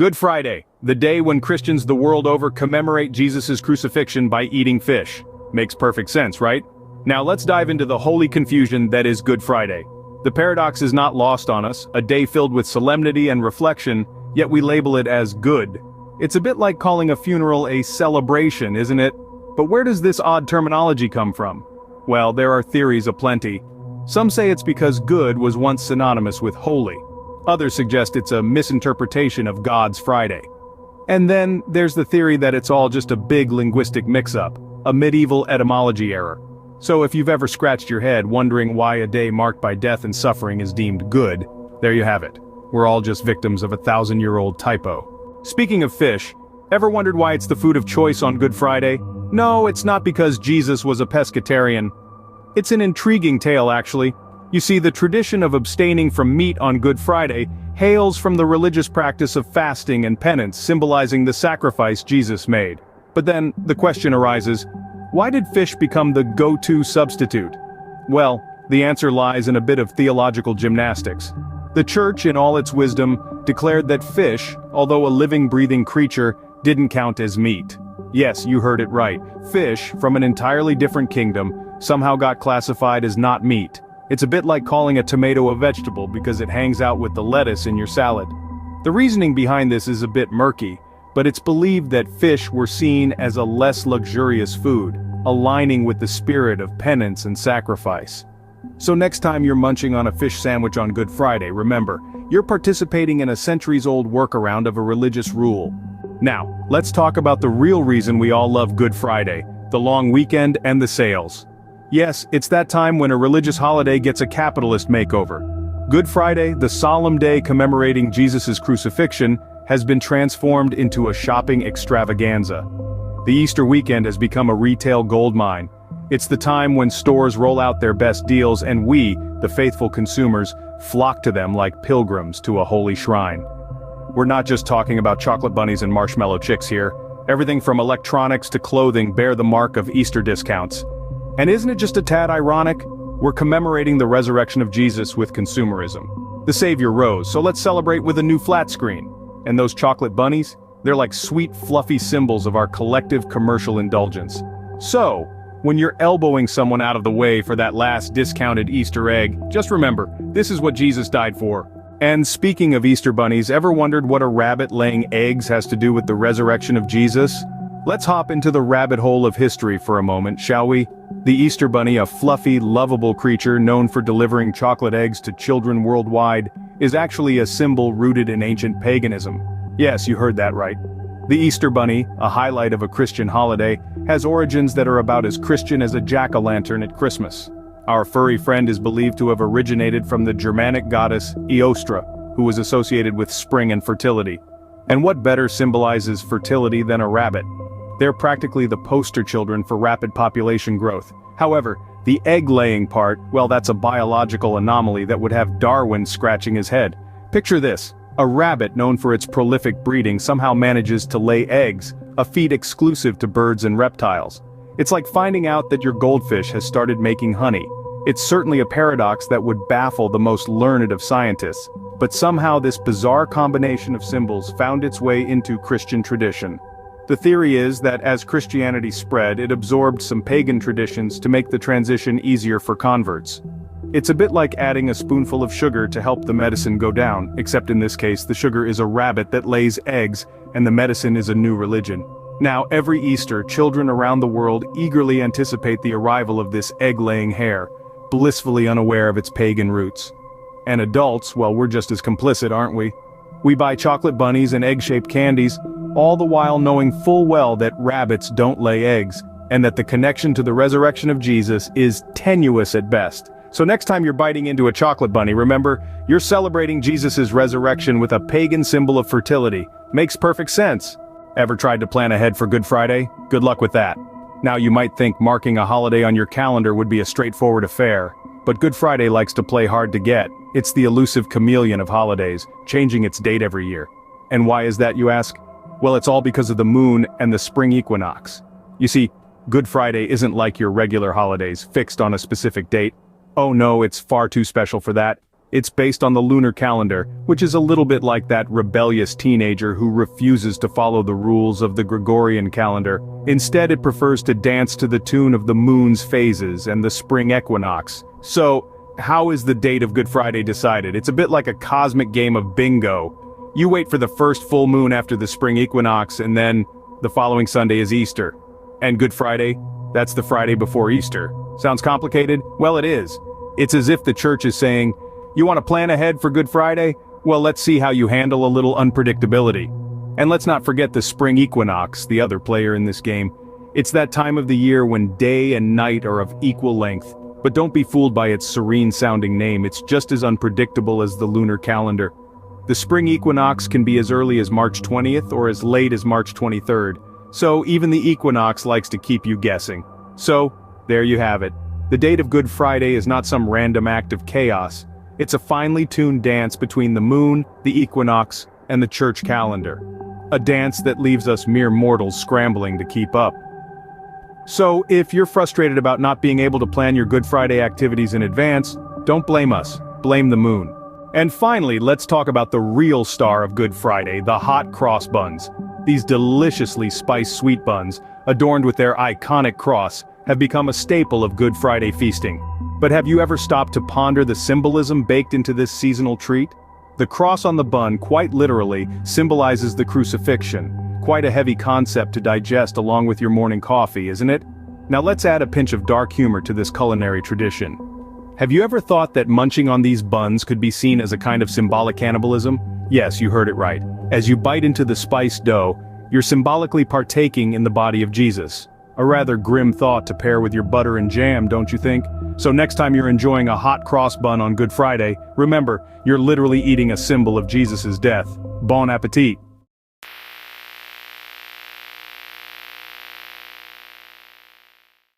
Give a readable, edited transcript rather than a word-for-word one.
Good Friday, the day when Christians the world over commemorate Jesus' crucifixion by eating fish. Makes perfect sense, right? Now let's dive into the holy confusion that is Good Friday. The paradox is not lost on us, a day filled with solemnity and reflection, yet we label it as good. It's a bit like calling a funeral a celebration, isn't it? But where does this odd terminology come from? Well, there are theories aplenty. Some say it's because good was once synonymous with holy. Others suggest it's a misinterpretation of God's Friday. And then there's the theory that it's all just a big linguistic mix-up, a medieval etymology error. So if you've ever scratched your head wondering why a day marked by death and suffering is deemed good, there you have it. We're all just victims of a 1,000-year-old typo. Speaking of fish, ever wondered why it's the food of choice on Good Friday? No, it's not because Jesus was a pescatarian. It's an intriguing tale, actually. You see, the tradition of abstaining from meat on Good Friday hails from the religious practice of fasting and penance, symbolizing the sacrifice Jesus made. But then, the question arises, why did fish become the go-to substitute? Well, the answer lies in a bit of theological gymnastics. The Church, in all its wisdom, declared that fish, although a living, breathing creature, didn't count as meat. Yes, you heard it right. Fish, from an entirely different kingdom, somehow got classified as not meat. It's a bit like calling a tomato a vegetable because it hangs out with the lettuce in your salad. The reasoning behind this is a bit murky, but it's believed that fish were seen as a less luxurious food, aligning with the spirit of penance and sacrifice. So next time you're munching on a fish sandwich on Good Friday, remember, you're participating in a centuries-old workaround of a religious rule. Now, let's talk about the real reason we all love Good Friday, the long weekend and the sales. Yes, it's that time when a religious holiday gets a capitalist makeover. Good Friday, the solemn day commemorating Jesus' crucifixion, has been transformed into a shopping extravaganza. The Easter weekend has become a retail goldmine. It's the time when stores roll out their best deals and we, the faithful consumers, flock to them like pilgrims to a holy shrine. We're not just talking about chocolate bunnies and marshmallow chicks here. Everything from electronics to clothing bear the mark of Easter discounts. And isn't it just a tad ironic? We're commemorating the resurrection of Jesus with consumerism. The Savior rose, so let's celebrate with a new flat screen. And those chocolate bunnies? They're like sweet, fluffy symbols of our collective commercial indulgence. So, when you're elbowing someone out of the way for that last discounted Easter egg, just remember, this is what Jesus died for. And speaking of Easter bunnies, ever wondered what a rabbit laying eggs has to do with the resurrection of Jesus? Let's hop into the rabbit hole of history for a moment, shall we? The Easter bunny, a fluffy, lovable creature known for delivering chocolate eggs to children worldwide, is actually a symbol rooted in ancient paganism. Yes, you heard that right. The Easter bunny, a highlight of a Christian holiday, has origins that are about as Christian as a jack-o'-lantern at Christmas. Our furry friend is believed to have originated from the Germanic goddess Eostra, who was associated with spring and fertility. And what better symbolizes fertility than a rabbit? They're practically the poster children for rapid population growth. However, the egg-laying part, well, that's a biological anomaly that would have Darwin scratching his head. Picture this. A rabbit known for its prolific breeding somehow manages to lay eggs, a feat exclusive to birds and reptiles. It's like finding out that your goldfish has started making honey. It's certainly a paradox that would baffle the most learned of scientists, but somehow this bizarre combination of symbols found its way into Christian tradition. The theory is that as Christianity spread, it absorbed some pagan traditions to make the transition easier for converts. It's a bit like adding a spoonful of sugar to help the medicine go down, except in this case the sugar is a rabbit that lays eggs, and the medicine is a new religion. Now, every Easter, children around the world eagerly anticipate the arrival of this egg-laying hare, blissfully unaware of its pagan roots. And adults, well, we're just as complicit, aren't we? We buy chocolate bunnies and egg-shaped candies, all the while knowing full well that rabbits don't lay eggs, and that the connection to the resurrection of Jesus is tenuous at best. So next time you're biting into a chocolate bunny, remember, you're celebrating Jesus' resurrection with a pagan symbol of fertility. Makes perfect sense. Ever tried to plan ahead for Good Friday? Good luck with that. Now you might think marking a holiday on your calendar would be a straightforward affair, but Good Friday likes to play hard to get. It's the elusive chameleon of holidays, changing its date every year. And why is that, you ask? Well, it's all because of the moon and the spring equinox. You see, Good Friday isn't like your regular holidays, fixed on a specific date. Oh no, it's far too special for that. It's based on the lunar calendar, which is a little bit like that rebellious teenager who refuses to follow the rules of the Gregorian calendar. Instead, it prefers to dance to the tune of the moon's phases and the spring equinox. So, how is the date of Good Friday decided? It's a bit like a cosmic game of bingo. You wait for the first full moon after the spring equinox, and then the following Sunday is Easter. And Good Friday? That's the Friday before Easter. Sounds complicated? Well, it is. It's as if the church is saying, you want to plan ahead for Good Friday? Well, let's see how you handle a little unpredictability. And let's not forget the spring equinox, the other player in this game. It's that time of the year when day and night are of equal length. But don't be fooled by its serene-sounding name, it's just as unpredictable as the lunar calendar. The spring equinox can be as early as March 20th or as late as March 23rd. So even the equinox likes to keep you guessing. So, there you have it. The date of Good Friday is not some random act of chaos. It's a finely tuned dance between the moon, the equinox, and the church calendar. A dance that leaves us mere mortals scrambling to keep up. So, if you're frustrated about not being able to plan your Good Friday activities in advance, don't blame us, blame the moon. And finally, let's talk about the real star of Good Friday, the hot cross buns. These deliciously spiced sweet buns, adorned with their iconic cross, have become a staple of Good Friday feasting. But have you ever stopped to ponder the symbolism baked into this seasonal treat? The cross on the bun, quite literally, symbolizes the crucifixion. Quite a heavy concept to digest along with your morning coffee, isn't it? Now let's add a pinch of dark humor to this culinary tradition. Have you ever thought that munching on these buns could be seen as a kind of symbolic cannibalism? Yes, you heard it right. As you bite into the spiced dough, you're symbolically partaking in the body of Jesus. A rather grim thought to pair with your butter and jam, don't you think? So next time you're enjoying a hot cross bun on Good Friday, remember, you're literally eating a symbol of Jesus' death. Bon appetit!